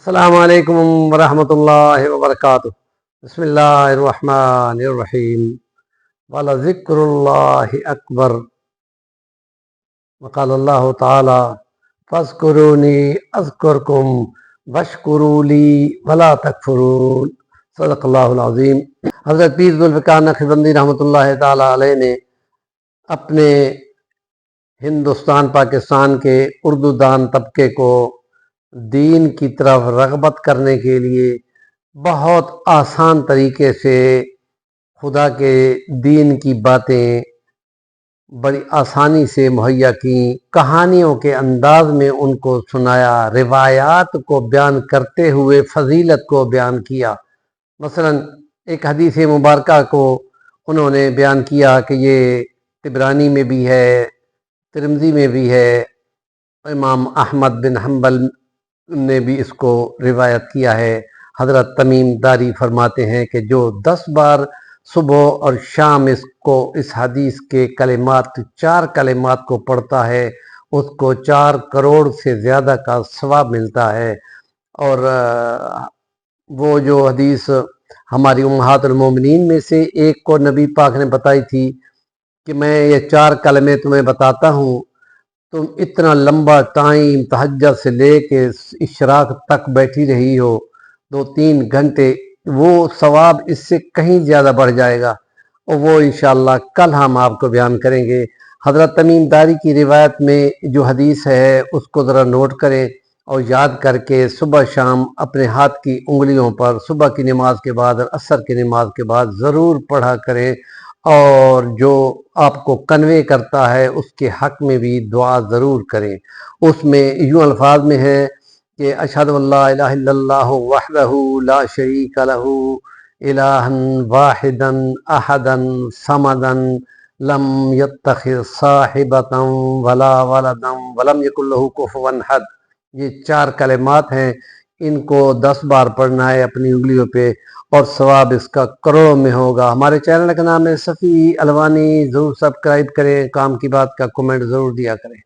السلام علیکم ورحمۃ اللہ وبرکاتہ۔ بسم اللہ الرحمن الرحیم۔ وَلَذِكْرُ اللَّهِ أَكْبَرُ۔ وقال اللہ تعالی فاذکرونی اذکرکم واشکروا لی ولا تکفرون۔ صدق اللہ العظیم۔ حضرت پیر ذوالفقار نقشبندی رحمۃ اللہ تعالی علیہ نے اپنے ہندوستان پاکستان کے اردو دان طبقے کو دین کی طرف رغبت کرنے کے لیے بہت آسان طریقے سے خدا کے دین کی باتیں بڑی آسانی سے مہیا کیں، کہانیوں کے انداز میں ان کو سنایا، روایات کو بیان کرتے ہوئے فضیلت کو بیان کیا۔ مثلا ایک حدیث مبارکہ کو انہوں نے بیان کیا کہ یہ طبرانی میں بھی ہے، ترمذی میں بھی ہے، امام احمد بن حنبل نے بھی اس کو روایت کیا ہے۔ حضرت تمیم داری فرماتے ہیں کہ جو 10 بار صبح اور شام اس حدیث کے کلمات 4 کلمات کو پڑھتا ہے، اس کو 4 کروڑ سے زیادہ کا ثواب ملتا ہے۔ اور وہ جو حدیث ہماری امہات المومنین میں سے ایک کو نبی پاک نے بتائی تھی کہ میں یہ 4 کلمے تمہیں بتاتا ہوں، تم اتنا لمبا ٹائم تہجد سے لے کے اشراق تک بیٹھی رہی ہو 2-3 گھنٹے، وہ ثواب اس سے کہیں زیادہ بڑھ جائے گا، اور وہ انشاءاللہ کل ہم آپ کو بیان کریں گے۔ حضرت تمیم داری کی روایت میں جو حدیث ہے اس کو ذرا نوٹ کریں اور یاد کر کے صبح شام اپنے ہاتھ کی انگلیوں پر صبح کی نماز کے بعد اور عصر کی نماز کے بعد ضرور پڑھا کریں، اور جو آپ کو کنوے کرتا ہے اس کے حق میں بھی دعا ضرور کریں۔ اس میں یوں الفاظ میں ہے کہ اشہد ان لا الہ الا اللہ وحدہ لا شریک لہ الہا واحدا احدا صمدا لم یتخذ صاحبۃ ولا ولدا ولم یکن لہ کفوا احد۔ یہ 4 کلمات ہیں، ان کو 10 بار پڑھنا ہے اپنی انگلیوں پہ، اور ثواب اس کا کروڑوں میں ہوگا۔ ہمارے چینل کا نام ہے صفی الوانی، ضرور سبسکرائب کریں، کام کی بات کا کمنٹ ضرور دیا کریں۔